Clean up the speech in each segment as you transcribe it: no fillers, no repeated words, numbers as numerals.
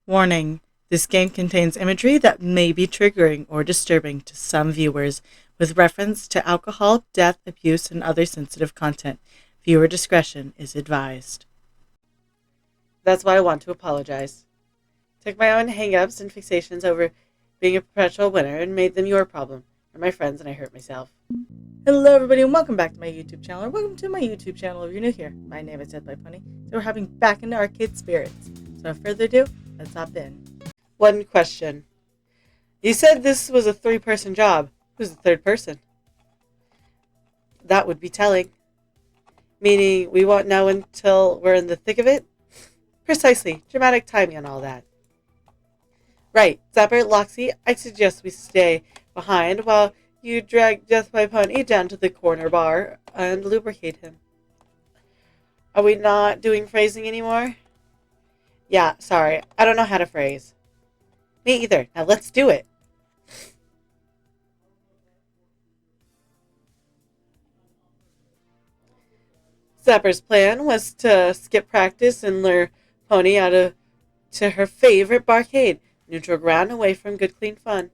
Warning: this game contains imagery that may be triggering or disturbing to some viewers, with reference to alcohol, death, abuse, and other sensitive content. Viewer discretion is advised. That's why I want to apologize. Took my own hang-ups and fixations over being a perpetual winner and made them your problem, or my friends, and I hurt myself. Hello everybody and welcome back to my YouTube channel, or welcome to my YouTube channel if you're new here. My name is Dead by Pony, so we're having back into arcade spirits. So without further ado, let's hop in. One question. You said this was a 3-person job. Who's the third person? That would be telling. Meaning we won't know until we're in the thick of it? Precisely. Dramatic timing and all that. Right. Zapper, Loxy, I suggest we stay behind while you drag Death by Pony down to the corner bar and lubricate him. Are we not doing phrasing anymore? Yeah, sorry. I don't know how to phrase. Me either. Now let's do it. Zapper's plan was to skip practice and lure Pony to her favorite barcade, neutral ground away from good clean fun.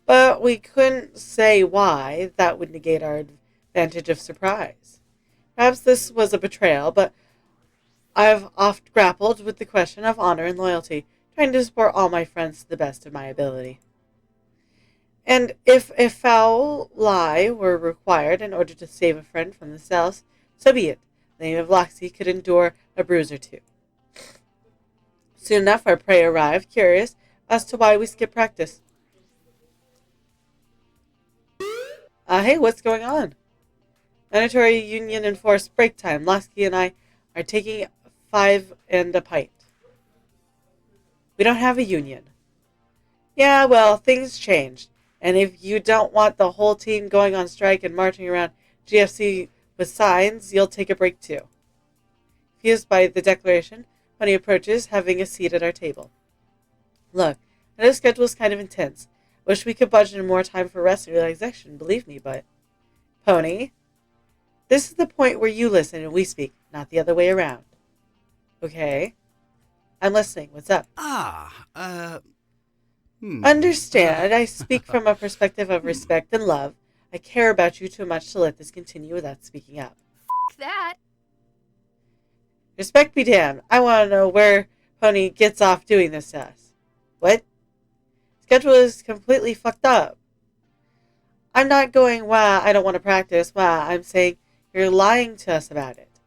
But we couldn't say why. That would negate our advantage of surprise. Perhaps this was a betrayal, but I've oft grappled with the question of honor and loyalty, trying to support all my friends to the best of my ability. And if a foul lie were required in order to save a friend from themselves, so be it. The name of Loxy could endure a bruise or two. Soon enough, our prey arrived, curious as to why we skipped practice. Hey, what's going on? Mandatory union enforced break time. Loxy and I are taking 5 and a pint. We don't have a union. Yeah, well, things changed. And if you don't want the whole team going on strike and marching around GFC with signs, you'll take a break too. Fused by the declaration, Pony approaches, having a seat at our table. Look, I know the schedule's kind of intense. Wish we could budget in more time for rest and relaxation, believe me, but... Pony, this is the point where you listen and we speak, not the other way around. Okay? I'm listening. What's up? Understand, I speak from a perspective of respect and love. I care about you too much to let this continue without speaking up. That. Respect be damned. I want to know where Pony gets off doing this to us. What? Schedule is completely fucked up. I'm not going, wow, I don't want to practice. Wow, I'm saying you're lying to us about it.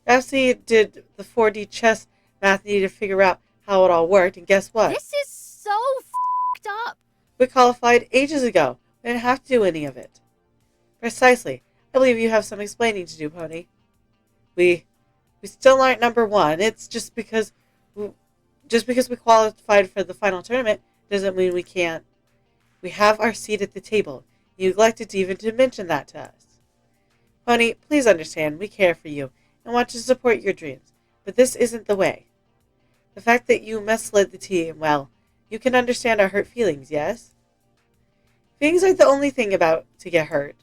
Rhapsody did the 4D chess math needed to figure out how it all worked, and guess what? This is so fucked up. We qualified ages ago. We didn't have to do any of it. Precisely. I believe you have some explaining to do, Pony. We still aren't number one. It's just because we qualified for the final tournament doesn't mean we can't. We have our seat at the table. You neglected even to mention that to us. Pony, please understand, we care for you and want to support your dreams, but this isn't the way. The fact that you misled the team, well, you can understand our hurt feelings, yes? Feelings aren't the only thing about to get hurt.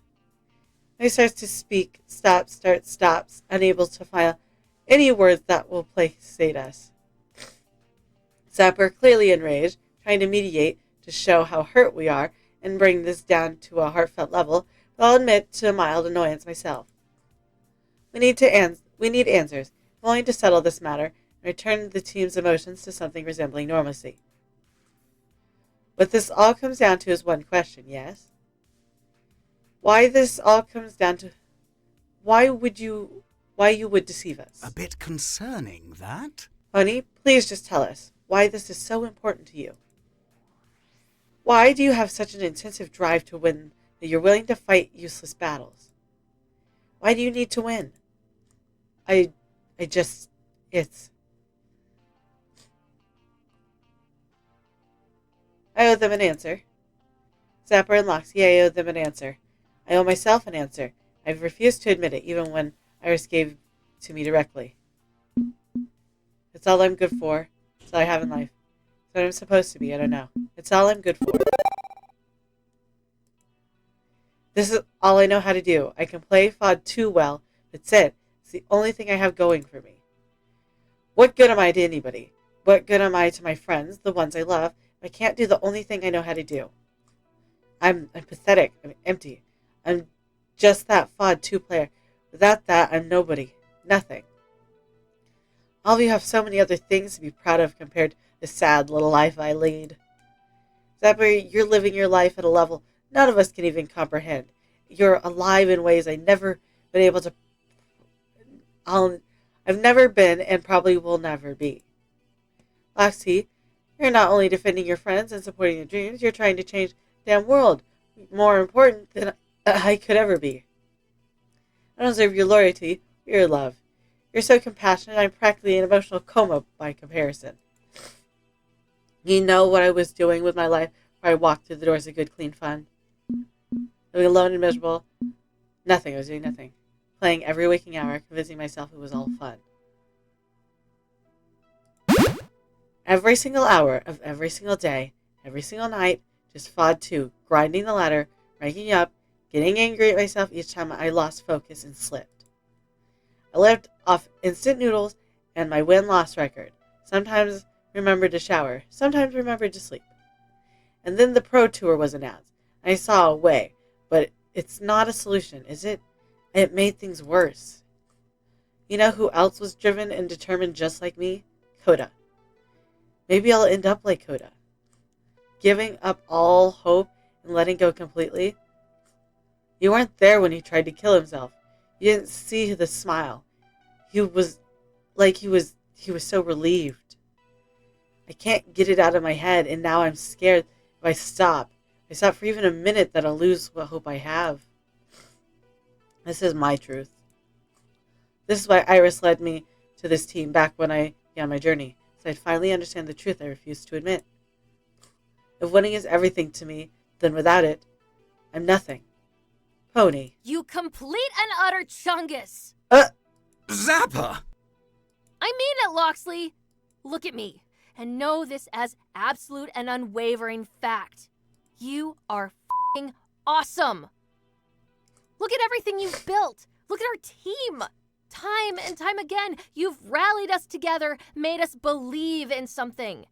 When he starts to speak, stops, unable to find any words that will placate us. Zapper, clearly enraged, trying to mediate to show how hurt we are and bring this down to a heartfelt level, but I'll admit to a mild annoyance myself. We need answers. I'm willing to settle this matter and return the team's emotions to something resembling normalcy. What this all comes down to is one question, yes? Why you would deceive us. A bit concerning, that? Honey, please just tell us why this is so important to you. Why do you have such an intensive drive to win that you're willing to fight useless battles? Why do you need to win? I owe them an answer. Zapper and Loxy, I owe them an answer. I owe myself an answer. I've refused to admit it, even when Iris gave to me directly. It's all I'm good for. It's all I have in life. It's what I'm supposed to be, I don't know. It's all I'm good for. This is all I know how to do. I can play FOD too well. That's it. It's the only thing I have going for me. What good am I to anybody? What good am I to my friends, the ones I love, if I can't do the only thing I know how to do? I'm pathetic. I'm empty. I'm just that FOD 2 player. Without that, I'm nobody. Nothing. All of you have so many other things to be proud of compared to the sad little life I lead. Zachary, you're living your life at a level none of us can even comprehend. You're alive in ways I've never been able to. I've never been and probably will never be. Loxy, you're not only defending your friends and supporting their dreams, you're trying to change the damn world. More important than I could ever be. I don't deserve your loyalty or your love. You're so compassionate, I'm practically in an emotional coma by comparison. You know what I was doing with my life before I walked through the doors of good, clean fun? Living alone and miserable. Nothing. I was doing nothing. Playing every waking hour, convincing myself it was all fun. Every single hour of every single day, every single night, just FOD 2, grinding the ladder, ranking up, getting angry at myself each time I lost focus and slipped. I lived off instant noodles and my win-loss record. Sometimes remembered to shower, sometimes remembered to sleep. And then the Pro Tour was announced. I saw a way, but it's not a solution, is it? It made things worse. You know who else was driven and determined just like me? Coda. Maybe I'll end up like Coda. Giving up all hope and letting go completely. You weren't there when he tried to kill himself. You didn't see the smile. He was so relieved. I can't get it out of my head, and now I'm scared if I stop for even a minute that I'll lose what hope I have. This is my truth. This is why Iris led me to this team back when I began my journey, so I'd finally understand the truth I refused to admit. If winning is everything to me, then without it, I'm nothing. Pony. You complete and utter chungus! Zappa! I mean it, Loxley! Look at me, and know this as absolute and unwavering fact. You are f***ing awesome! Look at everything you've built! Look at our team! Time and time again, you've rallied us together, made us believe in something.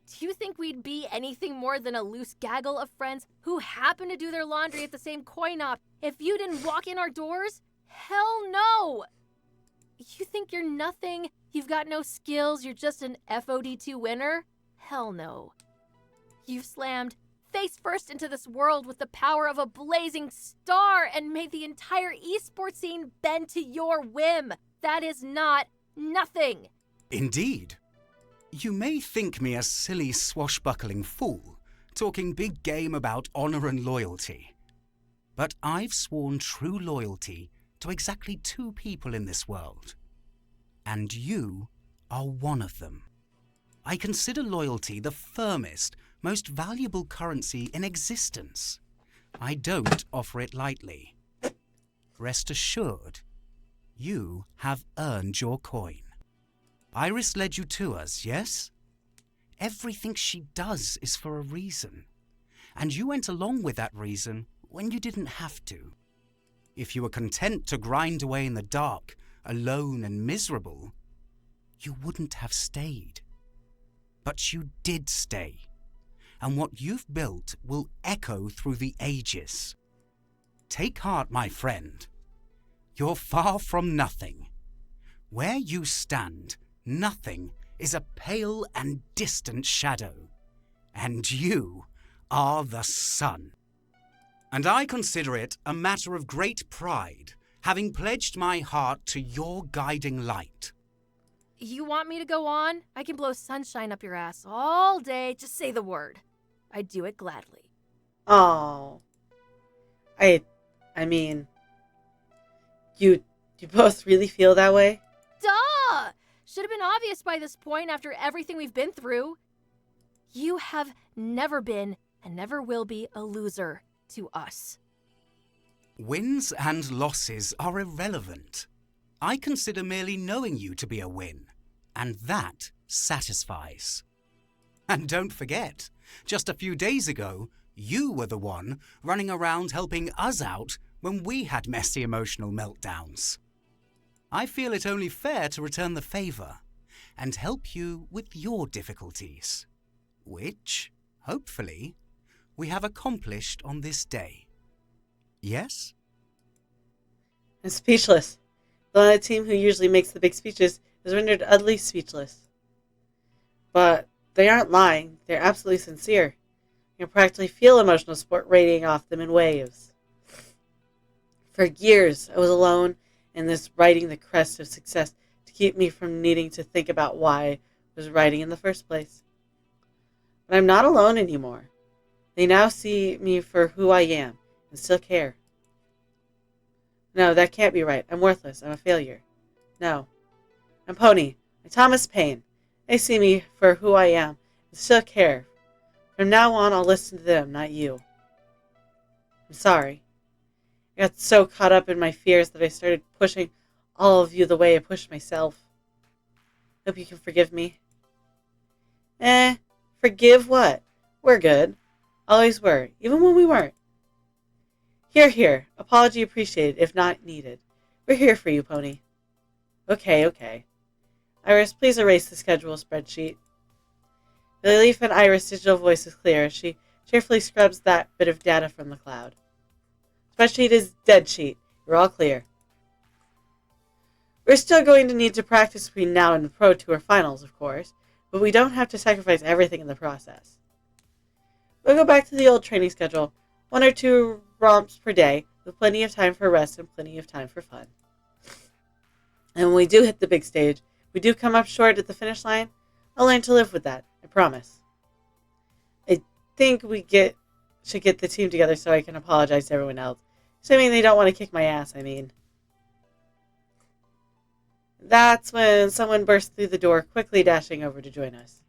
Do you think we'd be anything more than a loose gaggle of friends who happen to do their laundry at the same coin op if you didn't walk in our doors? Hell no! You think you're nothing? You've got no skills, you're just an FOD2 winner? Hell no. You've slammed face first into this world with the power of a blazing star and made the entire esports scene bend to your whim. That is not nothing. Indeed. You may think me a silly swashbuckling fool, talking big game about honor and loyalty. But I've sworn true loyalty to exactly 2 people in this world. And you are one of them. I consider loyalty the firmest, most valuable currency in existence. I don't offer it lightly. Rest assured, you have earned your coin. Iris led you to us, yes? Everything she does is for a reason. And you went along with that reason when you didn't have to. If you were content to grind away in the dark, alone and miserable, you wouldn't have stayed. But you did stay. And what you've built will echo through the ages. Take heart, my friend. You're far from nothing. Where you stand, nothing is a pale and distant shadow. And you are the sun. And I consider it a matter of great pride, having pledged my heart to your guiding light. You want me to go on? I can blow sunshine up your ass all day. Just say the word. I'd do it gladly. Oh. I mean, you both really feel that way? Duh! Should have been obvious by this point after everything we've been through. You have never been and never will be a loser to us. Wins and losses are irrelevant. I consider merely knowing you to be a win, and that satisfies. And don't forget, just a few days ago, you were the one running around helping us out when we had messy emotional meltdowns. I feel it only fair to return the favor and help you with your difficulties, which, hopefully, we have accomplished on this day. Yes? I'm speechless. The team who usually makes the big speeches is rendered utterly speechless. But they aren't lying. They're absolutely sincere. You can practically feel emotional support radiating off them in waves. For years, I was alone in this riding the crest of success to keep me from needing to think about why I was writing in the first place. But I'm not alone anymore. They now see me for who I am and still care. No, that can't be right. I'm worthless. I'm a failure. No. I'm Pony. I'm Thomas Paine. They see me for who I am and still care. From now on, I'll listen to them, not you. I'm sorry. I got so caught up in my fears that I started pushing all of you the way I pushed myself. Hope you can forgive me. Forgive what? We're good. Always were, even when we weren't. Here. Apology appreciated, if not needed. We're here for you, Pony. Okay. Iris, please erase the schedule spreadsheet. The relief in Iris' digital voice is clear as she cheerfully scrubs that bit of data from the cloud. Spreadsheet is dead sheet. You're all clear. We're still going to need to practice between now and the Pro Tour finals, of course, but we don't have to sacrifice everything in the process. We'll go back to the old training schedule, 1 or 2 romps per day, with plenty of time for rest and plenty of time for fun. And when we do hit the big stage, we do come up short at the finish line, I'll learn to live with that, I promise. I think we should get the team together so I can apologize to everyone else. Assuming they don't want to kick my ass, I mean. That's when someone burst through the door, quickly dashing over to join us.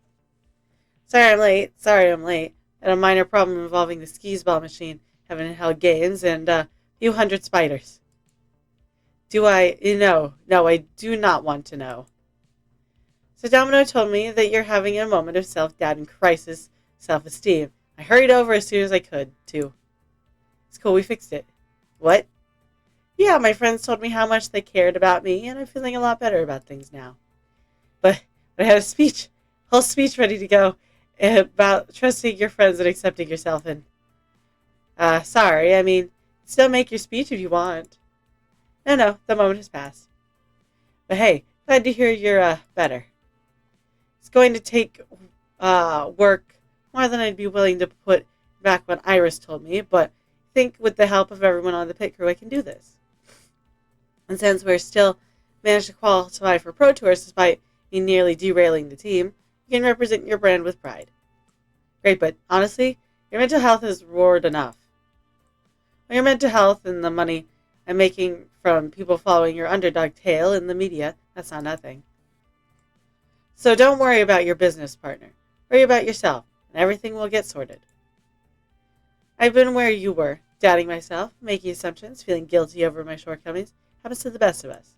Sorry I'm late. Had a minor problem involving the skis ball machine having held games and a few hundred spiders. Do I? No, I do not want to know. So Domino told me that you're having a moment of self-doubt and crisis self-esteem. I hurried over as soon as I could, too. It's cool, we fixed it. What? Yeah, my friends told me how much they cared about me, and I'm feeling a lot better about things now. But I had a whole speech ready to go about trusting your friends and accepting yourself, and sorry, I mean, still make your speech if you want. No, the moment has passed. But hey, glad to hear you're better. It's going to take work more than I'd be willing to put back what Iris told me, but I think with the help of everyone on the pit crew I can do this. And since we're still managed to qualify for Pro Tours despite me nearly derailing the team, you can represent your brand with pride. Great, but honestly, your mental health is roared enough. Well, your mental health and the money I'm making from people following your underdog tale in the media, that's not nothing. So don't worry about your business partner. Worry about yourself, and everything will get sorted. I've been where you were, doubting myself, making assumptions, feeling guilty over my shortcomings. Happens to the best of us.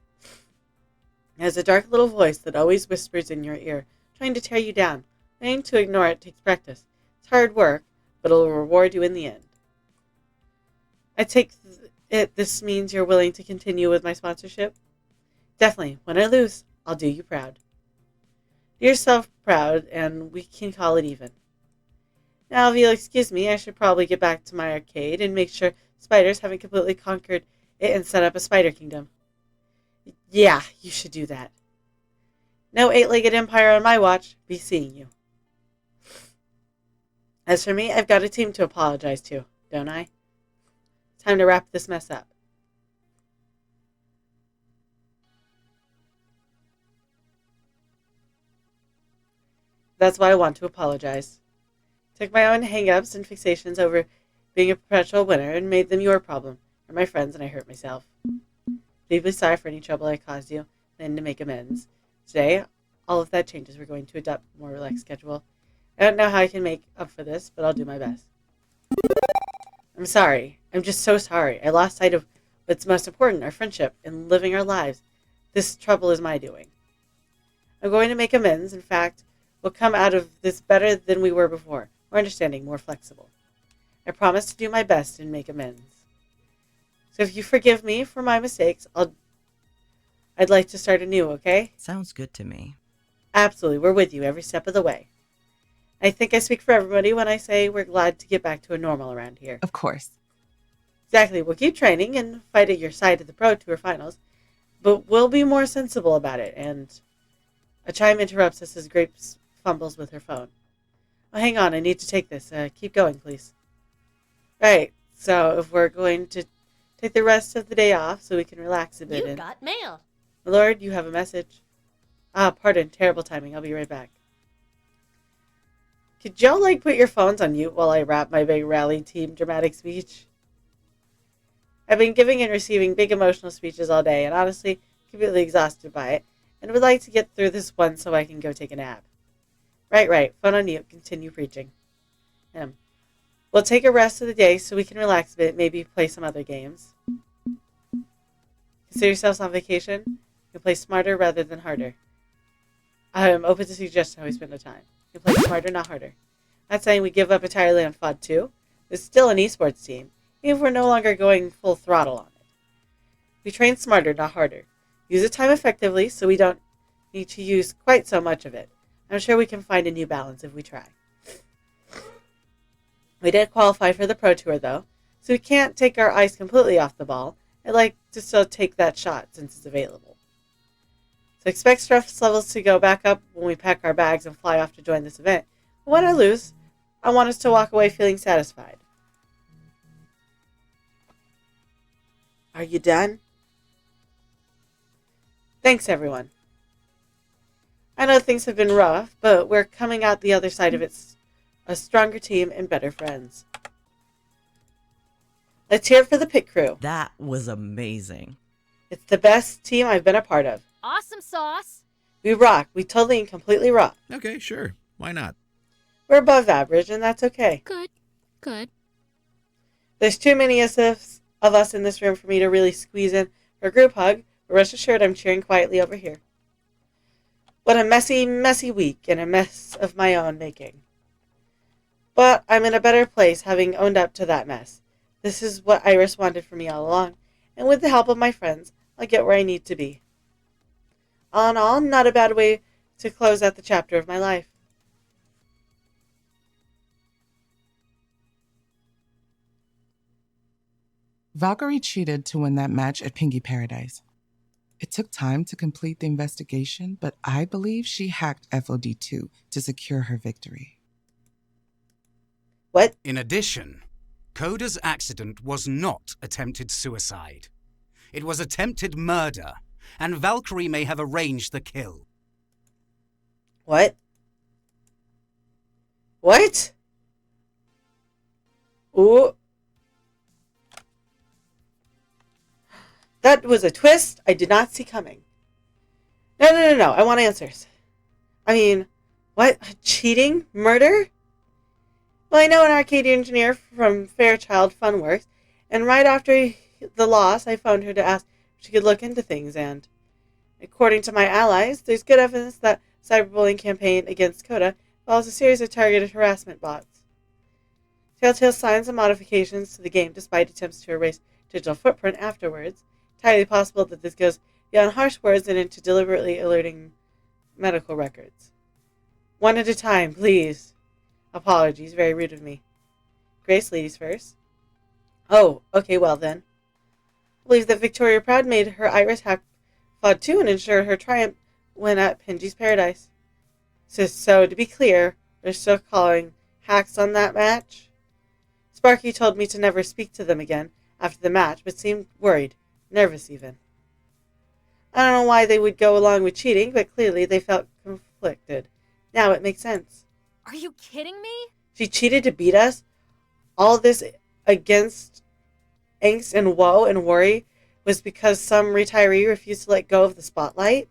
There's a dark little voice that always whispers in your ear, trying to tear you down. Learning to ignore it takes practice. It's hard work, but it'll reward you in the end. I take it this means you're willing to continue with my sponsorship? Definitely. When I lose, I'll do you proud. Do yourself proud, and we can call it even. Now, if you'll excuse me, I should probably get back to my arcade and make sure spiders haven't completely conquered it and set up a spider kingdom. Yeah, you should do that. No 8-legged empire on my watch. Be seeing you. As for me, I've got a team to apologize to, don't I? Time to wrap this mess up. That's why I want to apologize. Took my own hang-ups and fixations over being a perpetual winner and made them your problem. You're my friends and I hurt myself. Deeply sorry for any trouble I caused you, and to make amends. Today, all of that changes. We're going to adopt a more relaxed schedule. I don't know how I can make up for this, but I'll do my best. I'm sorry. I'm just so sorry. I lost sight of what's most important, our friendship, and living our lives. This trouble is my doing. I'm going to make amends. In fact, we'll come out of this better than we were before. More understanding, more flexible. I promise to do my best and make amends. So if you forgive me for my mistakes, I'd like to start anew, okay? Sounds good to me. Absolutely, we're with you every step of the way. I think I speak for everybody when I say we're glad to get back to a normal around here. Of course. Exactly, we'll keep training and fight at your side at the Pro Tour finals, but we'll be more sensible about it. And a chime interrupts us as Grapes fumbles with her phone. Oh, hang on, I need to take this. Keep going, please. Right, so if we're going to take the rest of the day off so we can relax a bit. You got mail. My lord, you have a message. Ah, pardon, terrible timing. I'll be right back. Could y'all, put your phones on mute while I rap my big rally team dramatic speech? I've been giving and receiving big emotional speeches all day, and honestly, completely exhausted by it, and would like to get through this one so I can go take a nap. Right, phone on mute, continue preaching. We'll take a rest of the day so we can relax a bit, maybe play some other games. Consider yourselves on vacation. You can play smarter rather than harder. I'm open to suggest how we spend our time. You can play smarter, not harder. Not saying we give up entirely on FOD 2. It's still an esports team, even if we're no longer going full throttle on it. We train smarter, not harder. Use the time effectively so we don't need to use quite so much of it. I'm sure we can find a new balance if we try. We did qualify for the Pro Tour, though, so we can't take our eyes completely off the ball. I'd like to still take that shot since it's available. So expect stress levels to go back up when we pack our bags and fly off to join this event. But when I lose, I want us to walk away feeling satisfied. Are you done? Thanks, everyone. I know things have been rough, but we're coming out the other side of it a stronger team and better friends. Let's hear it for the pit crew. That was amazing. It's the best team I've been a part of. Awesome sauce. We rock. We totally and completely rock. Okay, sure. Why not? We're above average, and that's okay. Good. There's too many of us in this room for me to really squeeze in for a group hug, but rest assured I'm cheering quietly over here. What a messy, messy week, and a mess of my own making. But I'm in a better place having owned up to that mess. This is what Iris wanted for me all along, and with the help of my friends, I'll get where I need to be. All in all, not a bad way to close out the chapter of my life. Valkyrie cheated to win that match at Pingy Paradise. It took time to complete the investigation, but I believe she hacked FOD2 to secure her victory. What? In addition, Coda's accident was not attempted suicide. It was attempted murder, and Valkyrie may have arranged the kill. What? What? Ooh. That was a twist I did not see coming. No. I want answers. I mean, what? Cheating? Murder? Well, I know an arcade engineer from Fairchild Funworks, and right after the loss, I phoned her to ask if she could look into things, and according to my allies, there's good evidence that cyberbullying campaign against Coda follows a series of targeted harassment bots. Telltale signs and modifications to the game despite attempts to erase digital footprint afterwards. Entirely possible that this goes beyond harsh words and into deliberately alerting medical records. One at a time, please. Apologies, very rude of me. Grace, ladies first. Oh, okay, well then. I believe that Victoria Proud made her Iris hack FOD 2 and ensured her triumph when at Pingy's Paradise. So, to be clear, they're still calling hacks on that match? Sparky told me to never speak to them again after the match, but seemed worried, nervous even. I don't know why they would go along with cheating, but clearly they felt conflicted. Now it makes sense. Are you kidding me? She cheated to beat us? All this against angst and woe and worry was because some retiree refused to let go of the spotlight?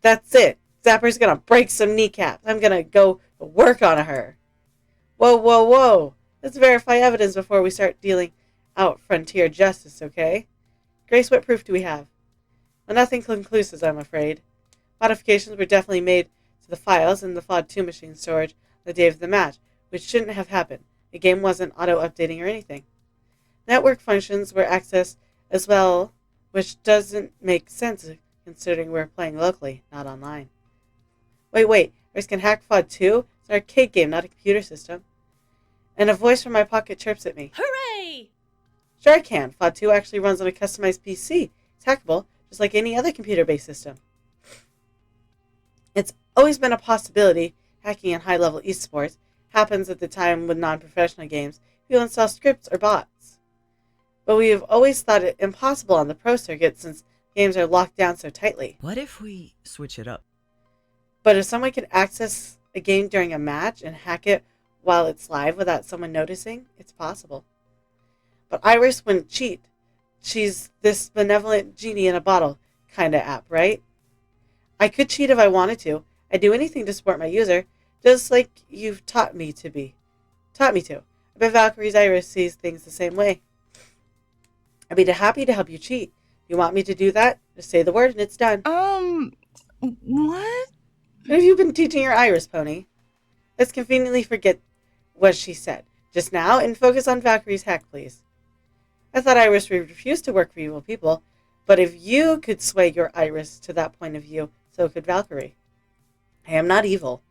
That's it. Zapper's gonna break some kneecaps. I'm gonna go work on her. Whoa. Let's verify evidence before we start dealing out frontier justice, okay? Grace, what proof do we have? Well, nothing conclusive, I'm afraid. Modifications were definitely made to the files in the FOD 2 machine storage the day of the match, which shouldn't have happened. The game wasn't auto-updating or anything. Network functions were accessed as well, which doesn't make sense considering we're playing locally, not online. Wait. Iris can hack FOD 2? It's an arcade game, not a computer system. And a voice from my pocket chirps at me. Hooray! Sure I can. FOD 2 actually runs on a customized PC. It's hackable, just like any other computer-based system. It's always been a possibility. Hacking in high-level esports happens at the time with non-professional games. People install scripts or bots. But we have always thought it impossible on the pro circuit since games are locked down so tightly. What if we switch it up? But if someone can access a game during a match and hack it while it's live without someone noticing, it's possible. But Iris wouldn't cheat. She's this benevolent genie in a bottle kind of app, right? I could cheat if I wanted to. I'd do anything to support my user, just like you've taught me to. I bet Valkyrie's Iris sees things the same way. I'd be happy to help you cheat. You want me to do that? Just say the word and it's done. What? What have you been teaching your Iris, Pony? Let's conveniently forget what she said just now and focus on Valkyrie's hack, please. I thought Iris would refuse to work for evil people, but if you could sway your Iris to that point of view, so could Valkyrie. I am not evil.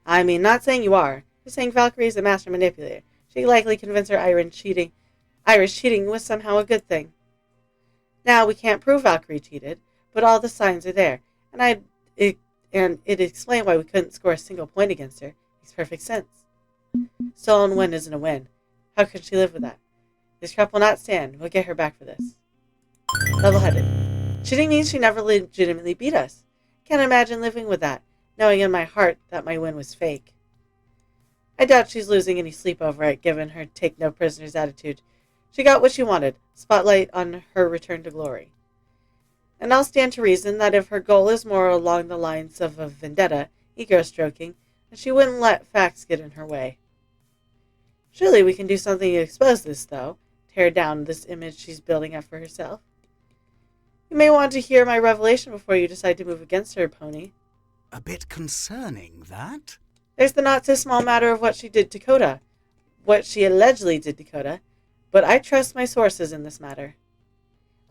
I mean, not saying you are. Just saying Valkyrie is a master manipulator. She likely convinced her Iris cheating was somehow a good thing. Now, we can't prove Valkyrie cheated, but all the signs are there, and it explained why we couldn't score a single point against her. Makes perfect sense. Stolen win isn't a win. How could she live with that? This crap will not stand. We'll get her back for this. Level-headed. Cheating means she never legitimately beat us. Can't imagine living with that, knowing in my heart that my win was fake. I doubt she's losing any sleep over it, given her take-no-prisoners attitude. She got what she wanted, spotlight on her return to glory. And I'll stand to reason that if her goal is more along the lines of a vendetta, ego-stroking, then she wouldn't let facts get in her way. Surely we can do something to expose this, though. Tear down this image she's building up for herself. You may want to hear my revelation before you decide to move against her, Pony. A bit concerning, that? There's the not-so-small matter of what she did to Coda. What she allegedly did to Coda. But I trust my sources in this matter.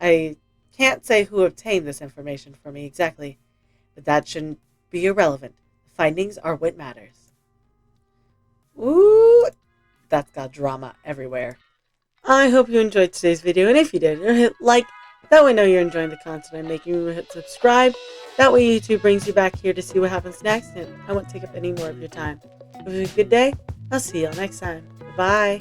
I can't say who obtained this information for me exactly, but that shouldn't be irrelevant. The findings are what matters. Ooh, that's got drama everywhere. I hope you enjoyed today's video, and if you did, hit like. That way I know you're enjoying the content I'm making. Hit subscribe. That way YouTube brings you back here to see what happens next, and I won't take up any more of your time. Have a good day. I'll see y'all next time. Bye.